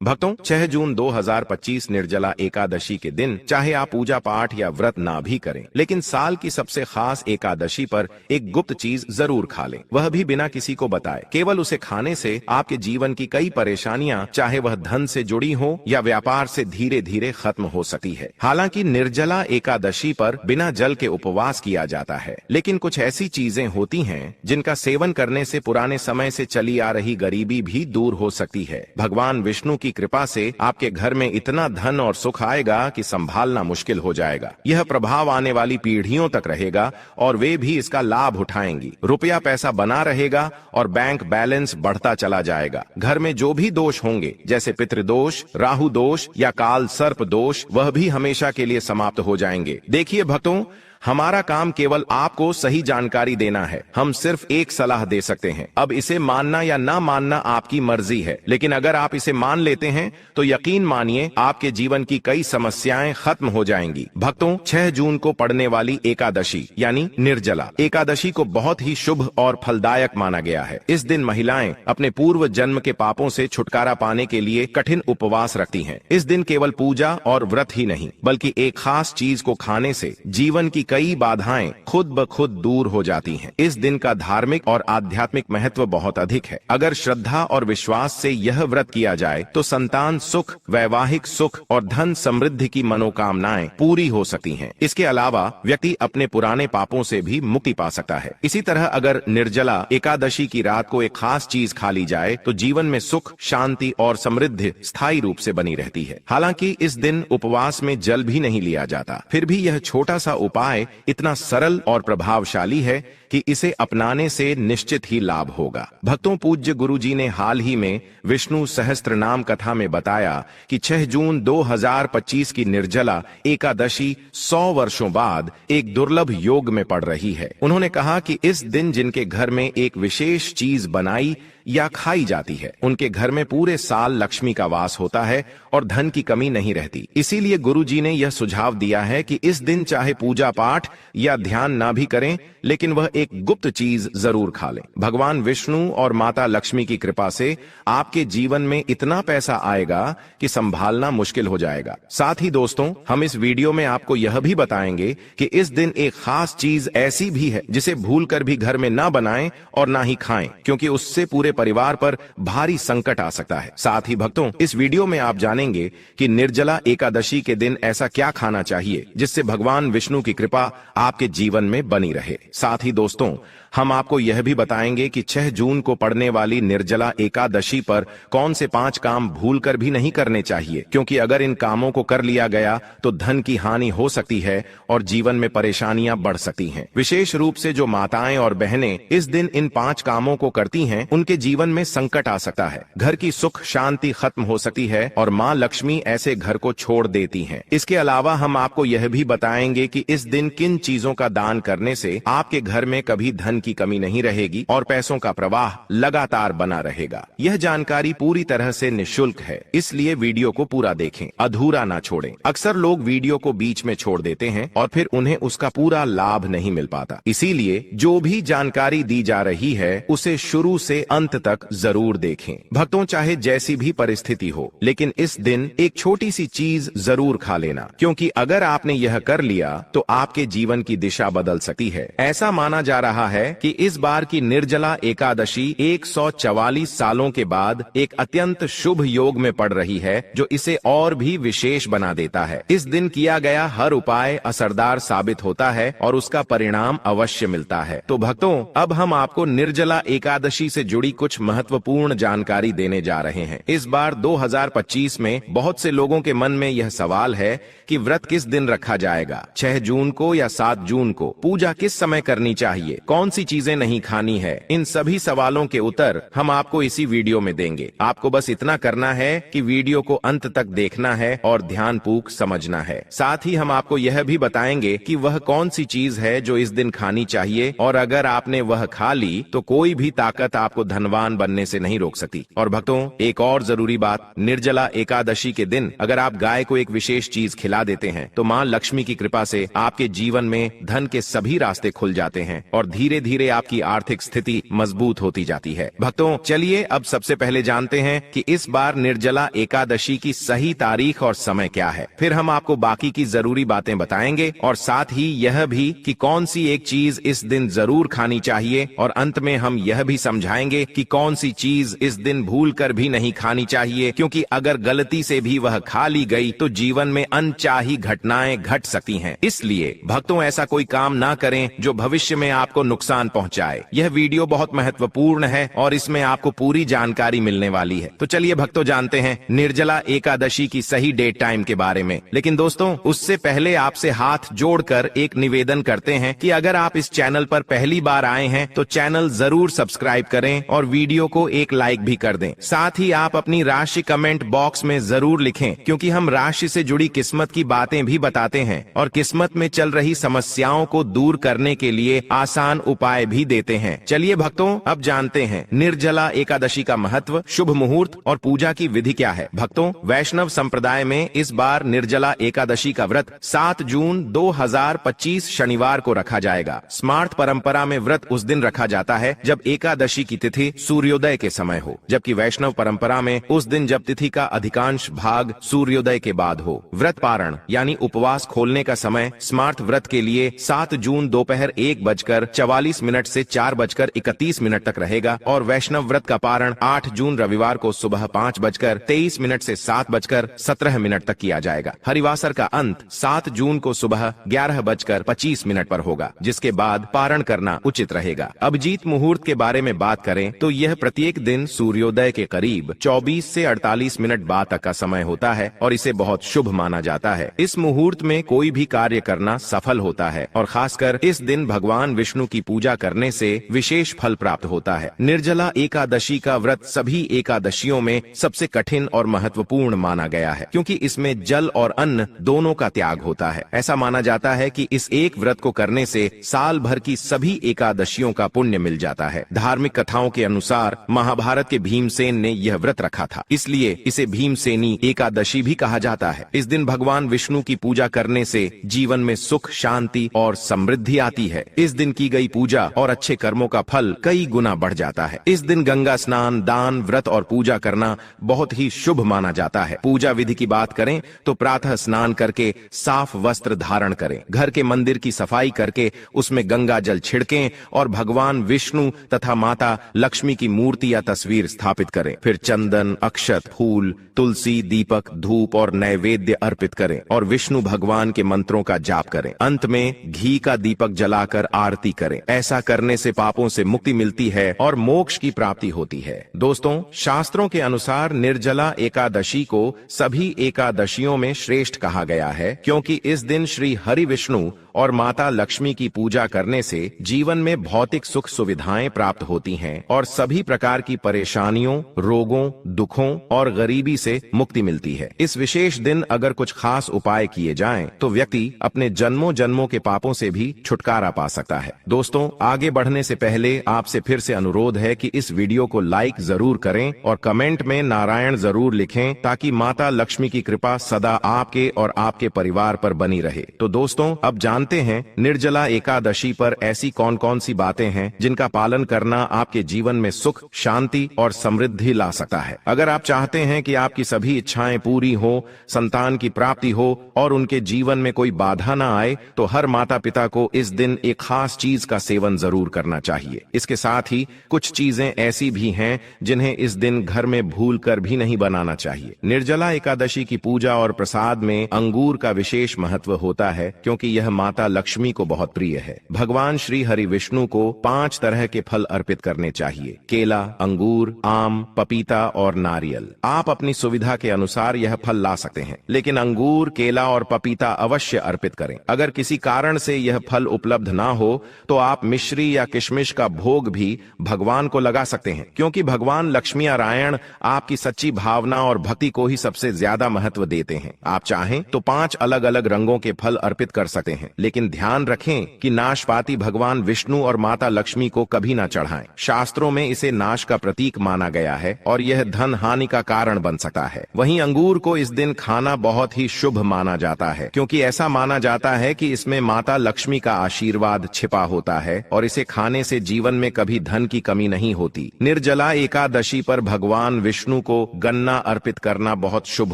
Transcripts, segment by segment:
भक्तों, 6 जून 2025 निर्जला एकादशी के दिन चाहे आप पूजा पाठ या व्रत ना भी करें, लेकिन साल की सबसे खास एकादशी पर एक गुप्त चीज जरूर खा लें, वह भी बिना किसी को बताए। केवल उसे खाने से आपके जीवन की कई परेशानियां, चाहे वह धन से जुड़ी हो या व्यापार से, धीरे धीरे खत्म हो सकती है। हालांकि निर्जला एकादशी पर बिना जल के उपवास किया जाता है, लेकिन कुछ ऐसी चीजें होती हैं जिनका सेवन करने से पुराने समय से चली आ रही गरीबी भी दूर हो सकती है। भगवान विष्णु की कृपा से आपके घर में इतना धन और सुख आएगा कि संभालना मुश्किल हो जाएगा। यह प्रभाव आने वाली पीढ़ियों तक रहेगा और वे भी इसका लाभ उठाएंगी। रुपया पैसा बना रहेगा और बैंक बैलेंस बढ़ता चला जाएगा। घर में जो भी दोष होंगे, जैसे पितृदोष, राहु दोष या काल सर्प दोष, वह भी हमेशा के लिए समाप्त हो जाएंगे। देखिए भक्तों, हमारा काम केवल आपको सही जानकारी देना है। हम सिर्फ एक सलाह दे सकते हैं। अब इसे मानना या ना मानना आपकी मर्जी है, लेकिन अगर आप इसे मान लेते हैं तो यकीन मानिए आपके जीवन की कई समस्याएं खत्म हो जाएंगी। भक्तों, 6 जून को पड़ने वाली एकादशी यानी निर्जला एकादशी को बहुत ही शुभ और फलदायक माना गया है। इस दिन महिलाएं अपने पूर्व जन्म के पापों से छुटकारा पाने के लिए कठिन उपवास रखती हैं। इस दिन केवल पूजा और व्रत ही नहीं, बल्कि एक खास चीज को खाने से जीवन की कई बाधाएं खुद ब खुद दूर हो जाती हैं। इस दिन का धार्मिक और आध्यात्मिक महत्व बहुत अधिक है। अगर श्रद्धा और विश्वास से यह व्रत किया जाए तो संतान सुख, वैवाहिक सुख और धन समृद्धि की मनोकामनाएं पूरी हो सकती हैं। इसके अलावा व्यक्ति अपने पुराने पापों से भी मुक्ति पा सकता है। इसी तरह अगर निर्जला एकादशी की रात को एक खास चीज खा ली जाए तो जीवन में सुख, शांति और समृद्धि स्थायी रूप से बनी रहती है। हालांकि इस दिन उपवास में जल भी नहीं लिया जाता, फिर भी यह छोटा सा उपाय इतना सरल और प्रभावशाली है कि इसे अपनाने से निश्चित ही लाभ होगा। भक्तों, पूज्य गुरुजी ने हाल ही में विष्णु सहस्त्र नाम कथा में बताया कि 6 जून 2025 की निर्जला एकादशी 100 वर्षों बाद एक दुर्लभ योग में पड़ रही है। उन्होंने कहा कि इस दिन जिनके घर में एक विशेष चीज बनाई या खाई जाती है, उनके घर में पूरे साल लक्ष्मी का वास होता है और धन की कमी नहीं रहती। इसीलिए गुरुजी ने यह सुझाव दिया है कि इस दिन चाहे पूजा पाठ या ध्यान ना भी करें, लेकिन वह एक गुप्त चीज जरूर खा लें। भगवान विष्णु और माता लक्ष्मी की कृपा से आपके जीवन में इतना पैसा आएगा कि संभालना मुश्किल हो जाएगा। साथ ही दोस्तों, हम इस वीडियो में आपको यह भी बताएंगे कि इस दिन एक खास चीज ऐसी भी है जिसे भूलकर भी घर में ना बनाएं और ना ही खाएं, क्योंकि उससे पूरे परिवार पर भारी संकट आ सकता है। साथ ही भक्तों, इस वीडियो में आप जानेंगे कि निर्जला एकादशी के दिन ऐसा क्या खाना चाहिए जिससे भगवान विष्णु की कृपा आपके जीवन में बनी रहे। साथ ही दोस्तों, हम आपको यह भी बताएंगे कि 6 जून को पड़ने वाली निर्जला एकादशी पर कौन से 5 काम भूलकर भी नहीं करने चाहिए, क्योंकि अगर इन कामों को कर लिया गया तो धन की हानि हो सकती है और जीवन में परेशानियां बढ़ सकती हैं। विशेष रूप से जो माताएं और बहनें इस दिन इन 5 कामों को करती हैं, उनके जीवन में संकट आ सकता है, घर की सुख शांति खत्म हो सकती है और माँ लक्ष्मी ऐसे घर को छोड़ देती हैं। इसके अलावा हम आपको यह भी बताएंगे कि इस दिन किन चीजों का दान करने से आपके घर में कभी धन की कमी नहीं रहेगी और पैसों का प्रवाह लगातार बना रहेगा। यह जानकारी पूरी तरह से निःशुल्क है, इसलिए वीडियो को पूरा देखें, अधूरा ना छोड़ें। अक्सर लोग वीडियो को बीच में छोड़ देते हैं और फिर उन्हें उसका पूरा लाभ नहीं मिल पाता। इसीलिए जो भी जानकारी दी जा रही है उसे शुरू से अंत तक जरूर देखें। भक्तों, चाहे जैसी भी परिस्थिति हो, लेकिन इस दिन एक छोटी सी चीज जरूर खा लेना, क्योंकि अगर आपने यह कर लिया तो आपके जीवन की दिशा बदल सकती है। ऐसा माना जा रहा है कि इस बार की निर्जला एकादशी 144 सालों के बाद एक अत्यंत शुभ योग में पड़ रही है, जो इसे और भी विशेष बना देता है। इस दिन किया गया हर उपाय असरदार साबित होता है और उसका परिणाम अवश्य मिलता है। तो भक्तों, अब हम आपको निर्जला एकादशी से जुड़ी कुछ महत्वपूर्ण जानकारी देने जा रहे हैं। इस बार 2025 में बहुत से लोगों के मन में यह सवाल है कि व्रत किस दिन रखा जाएगा, 6 जून को या 7 जून को, पूजा किस समय करनी चाहिए, कौन सी चीजें नहीं खानी है। इन सभी सवालों के उत्तर हम आपको इसी वीडियो में देंगे। आपको बस इतना करना है कि वीडियो को अंत तक देखना है और ध्यानपूर्वक समझना है। साथ ही हम आपको यह भी बताएंगे कि वह कौन सी चीज है जो इस दिन खानी चाहिए, और अगर आपने वह खा ली तो कोई भी ताकत आपको धनवान बनने से नहीं रोक सकती। और भक्तों, एक और जरूरी बात, निर्जला एकादशी के दिन अगर आप गाय को एक विशेष चीज खिला देते हैं तो माँ लक्ष्मी की कृपा से आपके जीवन में धन के सभी रास्ते खुल जाते हैं और धीरे धीरे आपकी आर्थिक स्थिति मजबूत होती जाती है। भक्तों, चलिए अब सबसे पहले जानते हैं कि इस बार निर्जला एकादशी की सही तारीख और समय क्या है। फिर हम आपको बाकी की जरूरी बातें बताएंगे और साथ ही यह भी कि कौन सी एक चीज इस दिन जरूर खानी चाहिए, और अंत में हम यह भी समझाएंगे कि कौन सी चीज इस दिन भूलकर भी नहीं खानी चाहिए, क्योंकि अगर गलती से भी वह खा ली गई तो जीवन में अनचाही घटनाएं घट सकती हैं। इसलिए भक्तों, ऐसा कोई काम ना करें जो भविष्य में आपको नुकसान पहुंचाए। यह वीडियो बहुत महत्वपूर्ण है और इसमें आपको पूरी जानकारी मिलने वाली है। तो चलिए भक्तों, जानते हैं निर्जला एकादशी की सही डेट टाइम के बारे में। लेकिन दोस्तों, उससे पहले आपसे हाथ जोड़कर एक निवेदन करते हैं कि अगर आप इस चैनल पर पहली बार आए हैं तो चैनल जरूर सब्सक्राइब करें और वीडियो को एक लाइक भी कर दें। साथ ही आप अपनी राशि कमेंट बॉक्स में जरूर लिखें, क्योंकि हम राशि से जुड़ी किस्मत की बातें भी बताते हैं और किस्मत में चल रही समस्याओं को दूर करने के लिए आसान उपाय भी देते हैं। चलिए भक्तों, अब जानते हैं निर्जला एकादशी का महत्व, शुभ मुहूर्त और पूजा की विधि क्या है। भक्तों, वैष्णव संप्रदाय में इस बार निर्जला एकादशी का व्रत 7 जून 2025 शनिवार को रखा जाएगा। स्मार्त परंपरा में व्रत उस दिन रखा जाता है जब एकादशी की तिथि सूर्योदय के समय हो, जबकि वैष्णव परंपरा में उस दिन जब तिथि का अधिकांश भाग सूर्योदय के बाद हो। व्रत पारण यानी उपवास खोलने का समय स्मार्त व्रत के लिए 7 जून दोपहर 1:44 से 4:31 तक रहेगा और वैष्णव व्रत का पारण 8 जून रविवार को सुबह 5:23 से 7:17 तक किया जाएगा। हरिवासर का अंत 7 जून को सुबह 11:25 पर होगा, जिसके बाद पारण करना उचित रहेगा। अभिजीत मुहूर्त के बारे में बात करें तो यह प्रत्येक दिन सूर्योदय के करीब 24 से 48 मिनट बाद तक का समय होता है और इसे बहुत शुभ माना जाता है। इस मुहूर्त में कोई भी कार्य करना सफल होता है और खासकर इस दिन भगवान विष्णु की पूजा करने से विशेष फल प्राप्त होता है। निर्जला एकादशी का व्रत सभी एकादशियों में सबसे कठिन और महत्वपूर्ण माना गया है, क्योंकि इसमें जल और अन्न दोनों का त्याग होता है। ऐसा माना जाता है कि इस एक व्रत को करने से साल भर की सभी एकादशियों का पुण्य मिल जाता है। धार्मिक कथाओं के अनुसार महाभारत के भीमसेन ने यह व्रत रखा था, इसलिए इसे भीमसेनी एकादशी भी कहा जाता है। इस दिन भगवान विष्णु की पूजा करने से जीवन में सुख, शांति और समृद्धि आती है। इस दिन की गई पूजा और अच्छे कर्मों का फल कई गुना बढ़ जाता है। इस दिन गंगा स्नान, दान, व्रत और पूजा करना बहुत ही शुभ माना जाता है। पूजा विधि की बात करें तो प्रातः स्नान करके साफ वस्त्र धारण करें, घर के मंदिर की सफाई करके उसमें गंगा जल छिड़कें और भगवान विष्णु तथा माता लक्ष्मी की मूर्ति या तस्वीर स्थापित करें। फिर चंदन, अक्षत, फूल, तुलसी, दीपक, धूप और नैवेद्य अर्पित करें और विष्णु भगवान के मंत्रों का जाप करें। अंत में घी का दीपक जलाकर आरती करें। ऐसा करने से पापों से मुक्ति मिलती है और मोक्ष की प्राप्ति होती है। दोस्तों, शास्त्रों के अनुसार निर्जला एकादशी को सभी एकादशियों में श्रेष्ठ कहा गया है, क्योंकि इस दिन श्री हरि विष्णु और माता लक्ष्मी की पूजा करने से जीवन में भौतिक सुख सुविधाएं प्राप्त होती हैं और सभी प्रकार की परेशानियों, रोगों, दुखों और गरीबी से मुक्ति मिलती है। इस विशेष दिन अगर कुछ खास उपाय किए जाएं, तो व्यक्ति अपने जन्मों जन्मों के पापों से भी छुटकारा पा सकता है। दोस्तों, आगे बढ़ने से पहले आपसे फिर से अनुरोध है कि इस वीडियो को लाइक जरूर करें और कमेंट में नारायण जरूर लिखें, ताकि माता लक्ष्मी की कृपा सदा आपके और आपके परिवार पर बनी रहे। तो दोस्तों, अब जानते हैं निर्जला एकादशी पर ऐसी कौन कौन सी बातें हैं जिनका पालन करना आपके जीवन में सुख, शांति और समृद्धि ला सकता है। अगर आप चाहते हैं कि आपकी सभी इच्छाएं पूरी हो, संतान की प्राप्ति हो और उनके जीवन में कोई बाधा ना आए, तो हर माता पिता को इस दिन एक खास चीज का सेवन जरूर करना चाहिए। इसके साथ ही कुछ चीजें ऐसी भी हैं जिन्हें इस दिन घर में भूल कर भी नहीं बनाना चाहिए। निर्जला एकादशी की पूजा और प्रसाद में अंगूर का विशेष महत्व होता है, क्योंकि यह माता लक्ष्मी को बहुत प्रिय है। भगवान श्री हरि विष्णु को 5 तरह के फल अर्पित करने चाहिए: केला, अंगूर, आम, पपीता और नारियल। आप अपनी सुविधा के अनुसार यह फल ला सकते हैं, लेकिन अंगूर, केला और पपीता अवश्य अर्पित करें। अगर किसी कारण से यह फल उपलब्ध ना हो तो आप मिश्री या किशमिश का भोग भी भगवान को लगा सकते हैं, क्योंकि भगवान लक्ष्मी नारायण आपकी सच्ची भावना और भक्ति को ही सबसे ज्यादा महत्व देते हैं। आप चाहें तो 5 अलग अलग रंगों के फल अर्पित कर सकते हैं, लेकिन ध्यान रखें कि नाशपाती भगवान विष्णु और माता लक्ष्मी को कभी न चढ़ाएं। शास्त्रों में इसे नाश का प्रतीक माना गया है और यह धन हानि का कारण बन सकता है। वहीं अंगूर को इस दिन खाना बहुत ही शुभ माना जाता है, क्योंकि ऐसा माना जाता है कि इसमें माता लक्ष्मी का आशीर्वाद छिपा होता है और इसे खाने से जीवन में कभी धन की कमी नहीं होती। निर्जला एकादशी पर भगवान विष्णु को गन्ना अर्पित करना बहुत शुभ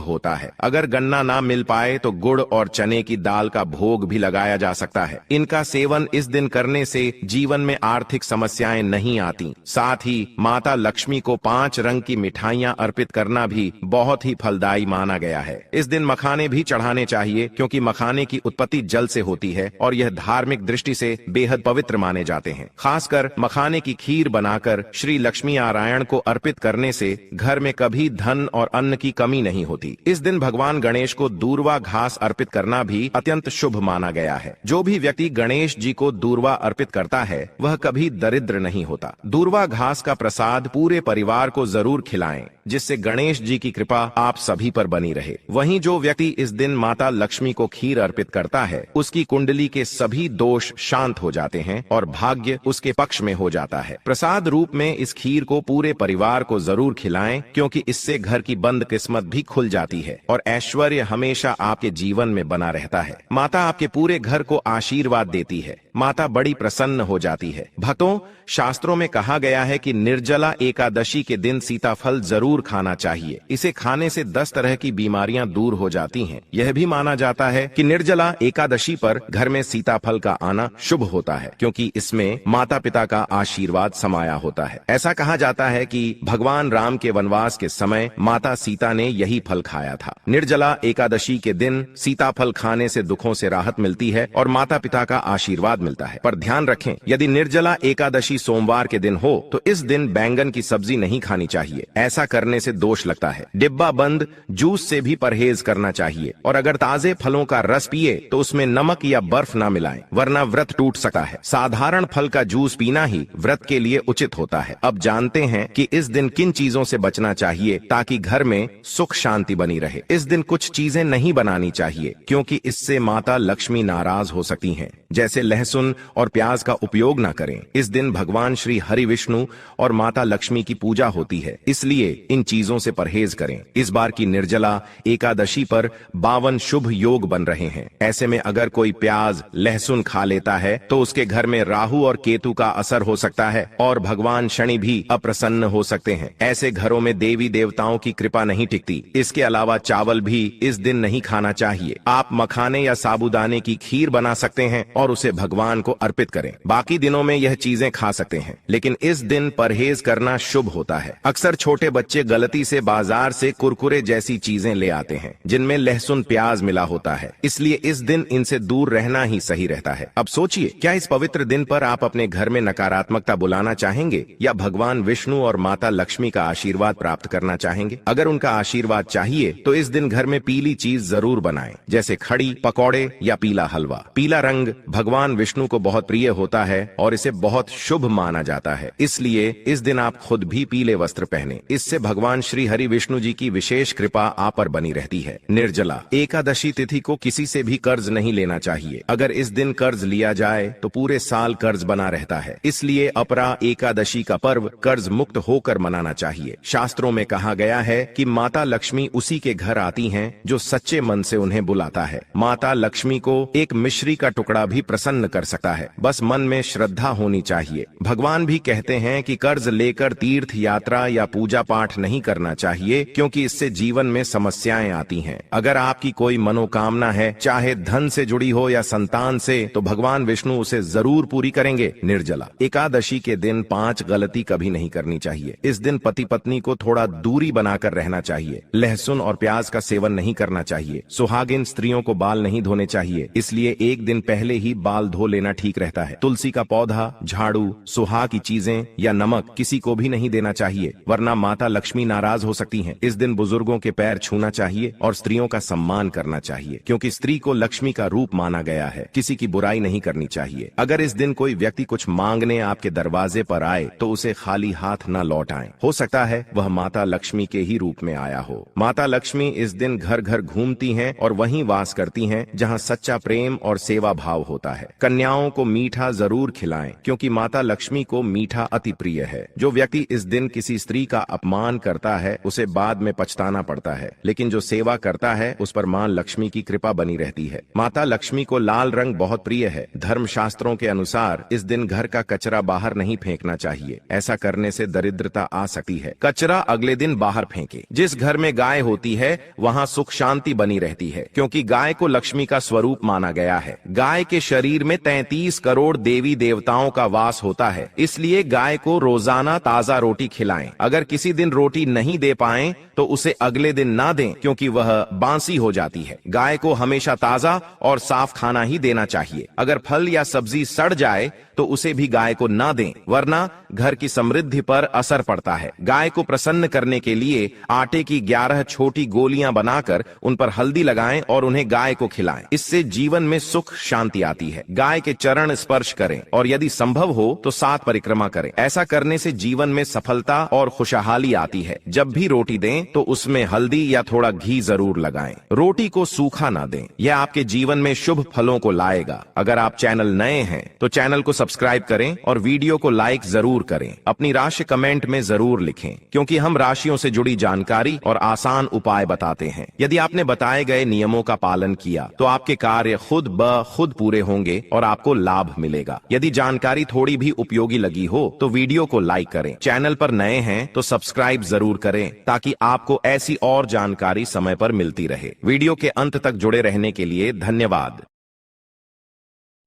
होता है। अगर गन्ना ना मिल पाए तो गुड़ और चने की दाल का भोग भी लगाया जा सकता है। इनका सेवन इस दिन करने से जीवन में आर्थिक समस्याएं नहीं आती। साथ ही माता लक्ष्मी को 5 रंग की मिठाइयां अर्पित करना भी बहुत ही फलदायी माना गया है। इस दिन मखाने भी चढ़ाने चाहिए, क्योंकि मखाने की उत्पत्ति जल से होती है और यह धार्मिक दृष्टि से बेहद पवित्र माने जाते हैं। खासकर मखाने की खीर बनाकर श्री लक्ष्मी नारायण को अर्पित करने से घर में कभी धन और अन्न की कमी नहीं होती। इस दिन भगवान गणेश को दूर्वा घास अर्पित करना भी अत्यंत शुभ माना गया है। जो भी व्यक्ति गणेश जी को दूर्वा अर्पित करता है वह कभी दरिद्र नहीं होता। दूर्वा घास का प्रसाद पूरे परिवार को जरूर खिलाएं, जिससे गणेश जी की कृपा आप सभी पर बनी रहे। वहीं जो व्यक्ति इस दिन माता लक्ष्मी को खीर अर्पित करता है उसकी कुंडली के सभी दोष शांत हो जाते हैं और भाग्य उसके पक्ष में हो जाता है। प्रसाद रूप में इस खीर को पूरे परिवार को जरूर खिलाएं, क्योंकि इससे घर की बंद किस्मत भी खुल जाती है और ऐश्वर्य हमेशा आपके जीवन में बना रहता है। माता आपके पूरे घर को आशीर्वाद देती है। माता बड़ी प्रसन्न हो जाती है। भक्तों, शास्त्रों में कहा गया है कि निर्जला एकादशी के दिन सीताफल जरूर खाना चाहिए। इसे खाने से 10 तरह की बीमारियां दूर हो जाती हैं। यह भी माना जाता है कि निर्जला एकादशी पर घर में सीताफल का आना शुभ होता है, क्योंकि इसमें माता पिता का आशीर्वाद समाया होता है। ऐसा कहा जाता है कि भगवान राम के वनवास के समय माता सीता ने यही फल खाया था। निर्जला एकादशी के दिन सीताफल खाने से दुखों से राहत मिलती है और माता पिता का आशीर्वाद मिलता है। पर ध्यान रखें, यदि निर्जला एकादशी सोमवार के दिन हो तो इस दिन बैंगन की सब्जी नहीं खानी चाहिए। ऐसा करने से दोष लगता है। डिब्बा बंद जूस से भी परहेज करना चाहिए और अगर ताजे फलों का रस पिए तो उसमें नमक या बर्फ ना मिलाएं, वरना व्रत टूट सकता है। साधारण फल का जूस पीना ही व्रत के लिए उचित होता है। अब जानते हैं कि इस दिन किन चीजों से बचना चाहिए ताकि घर में सुख शांति बनी रहे। इस दिन कुछ चीजें नहीं बनानी चाहिए, क्योंकि इससे माता लक्ष्मी नाराज हो सकती हैं। जैसे लहसुन और प्याज का उपयोग न करें। इस दिन भगवान श्री हरि विष्णु और माता लक्ष्मी की पूजा होती है, इसलिए इन चीजों से परहेज करें। इस बार की निर्जला एकादशी पर 52 शुभ योग बन रहे हैं। ऐसे में अगर कोई प्याज लहसुन खा लेता है तो उसके घर में राहु और केतु का असर हो सकता है और भगवान शनि भी अप्रसन्न हो सकते हैं। ऐसे घरों में देवी देवताओं की कृपा नहीं टिकती। इसके अलावा चावल भी इस दिन नहीं खाना चाहिए। आप मखाने या साबूदाने की खीर बना सकते हैं और उसे भगवान को अर्पित करें। बाकी दिनों में यह चीजें खा सकते हैं, लेकिन इस दिन परहेज करना शुभ होता है। अक्सर छोटे बच्चे गलती से बाजार से कुरकुरे जैसी चीजें ले आते हैं जिनमें लहसुन प्याज मिला होता है, इसलिए इस दिन इनसे दूर रहना ही सही रहता है। अब सोचिए, क्या इस पवित्र दिन पर आप अपने घर में नकारात्मकता बुलाना चाहेंगे या भगवान विष्णु और माता लक्ष्मी का आशीर्वाद प्राप्त करना चाहेंगे? अगर उनका आशीर्वाद चाहिए तो इस दिन घर में पीली चीज जरूर बनाएं, जैसे खड़ी, पकौड़े या पीला हलवा। पीला रंग भगवान विष्णु को बहुत प्रिय होता है और इसे बहुत शुभ माना जाता है, इसलिए इस दिन आप खुद भी पीले वस्त्र पहने। इससे भगवान श्री हरि विष्णु जी की विशेष कृपा आप पर बनी रहती है। निर्जला एकादशी तिथि को किसी से भी कर्ज नहीं लेना चाहिए। अगर इस दिन कर्ज लिया जाए तो पूरे साल कर्ज बना रहता है, इसलिए अपरा एकादशी का पर्व कर्ज मुक्त होकर मनाना चाहिए। शास्त्रों में कहा गया है कि माता लक्ष्मी उसी के घर आती हैं जो सच्चे मन से उन्हें बुलाता है। माता लक्ष्मी को एक मिश्री का टुकड़ा भी प्रसन्न कर सकता है, बस मन में श्रद्धा होनी चाहिए। भगवान भी कहते हैं कि कर्ज लेकर तीर्थ यात्रा या पूजा पाठ नहीं करना चाहिए, क्योंकि इससे जीवन में समस्याएं आती हैं। अगर आपकी कोई मनोकामना है, चाहे धन से जुड़ी हो या संतान से, तो भगवान विष्णु उसे जरूर पूरी करेंगे। निर्जला एकादशी के दिन 5 गलती कभी नहीं करनी चाहिए। इस दिन पति पत्नी को थोड़ा दूरी बनाकर रहना चाहिए। लहसुन और प्याज का सेवन नहीं करना चाहिए। सुहागिन स्त्रियों को बाल नहीं धोने चाहिए, इसलिए एक दिन पहले ही बाल धो लेना ठीक रहता है। तुलसी का पौधा, झाड़ू, सुहा की चीजें या नमक किसी को भी नहीं देना चाहिए, वरना माता लक्ष्मी नाराज हो सकती हैं। इस दिन बुजुर्गों के पैर छूना चाहिए और स्त्रियों का सम्मान करना चाहिए, क्योंकि स्त्री को लक्ष्मी का रूप माना गया है। किसी की बुराई नहीं करनी चाहिए। अगर इस दिन कोई व्यक्ति कुछ मांगने आपके दरवाजे पर आए तो उसे खाली हाथ न लौट आए। हो सकता है वह माता लक्ष्मी के ही रूप में आया हो। माता लक्ष्मी इस दिन घर घर घूमती हैं और वहीं वास करती हैं जहां सच्चा प्रेम प्रेम और सेवा भाव होता है। कन्याओं को मीठा जरूर खिलाएं, क्योंकि माता लक्ष्मी को मीठा अति प्रिय है। जो व्यक्ति इस दिन किसी स्त्री का अपमान करता है उसे बाद में पछताना पड़ता है, लेकिन जो सेवा करता है उस पर मां लक्ष्मी की कृपा बनी रहती है। माता लक्ष्मी को लाल रंग बहुत प्रिय है। धर्मशास्त्रों के अनुसार इस दिन घर का कचरा बाहर नहीं फेंकना चाहिए, ऐसा करने से दरिद्रता आ सकती है। कचरा अगले दिन बाहर फेंके। जिस घर में गाय होती है वहां सुख शांति बनी रहती है, क्योंकि गाय को लक्ष्मी का स्वरूप माना गया है। गाय के शरीर में 33 करोड़ देवी देवताओं का वास होता है, इसलिए गाय को रोजाना ताजा रोटी खिलाएं। अगर किसी दिन रोटी नहीं दे पाएं तो उसे अगले दिन ना दें, क्योंकि वह बांसी हो जाती है। गाय को हमेशा ताजा और साफ खाना ही देना चाहिए। अगर फल या सब्जी सड़ जाए तो उसे भी गाय को ना दें, वरना घर की समृद्धि पर असर पड़ता है। गाय को प्रसन्न करने के लिए आटे की 11 छोटी गोलियां बनाकर उन पर हल्दी लगाएं और उन्हें गाय को खिलाएं। इससे जीवन में सुख शांति आती है। गाय के चरण स्पर्श करें और यदि संभव हो तो 7 परिक्रमा करें। ऐसा करने से जीवन में सफलता और खुशहाली आती है। जब भी रोटी दें तो उसमें हल्दी या थोड़ा घी जरूर लगाएं। रोटी को सूखा ना दें, यह आपके जीवन में शुभ फलों को लाएगा। अगर आप चैनल नए हैं तो चैनल को सब्सक्राइब करें और वीडियो को लाइक जरूर करें। अपनी राशि कमेंट में जरूर लिखें, क्योंकि हम राशियों से जुड़ी जानकारी और आसान उपाय बताते हैं। यदि आपने बताए गए नियमों का पालन किया तो आपके कार्य खुद ब खुद पूरे होंगे और आपको लाभ मिलेगा। यदि जानकारी थोड़ी भी उपयोगी लगी हो तो वीडियो को लाइक करें। चैनल पर नए हैं तो सब्सक्राइब जरूर करें, ताकि आपको ऐसी और जानकारी समय पर मिलती रहे। वीडियो के अंत तक जुड़े रहने के लिए धन्यवाद।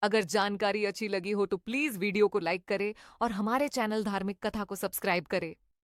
अगर जानकारी अच्छी लगी हो तो प्लीज वीडियो को लाइक करें और हमारे चैनल धार्मिक कथा को सब्सक्राइब करें।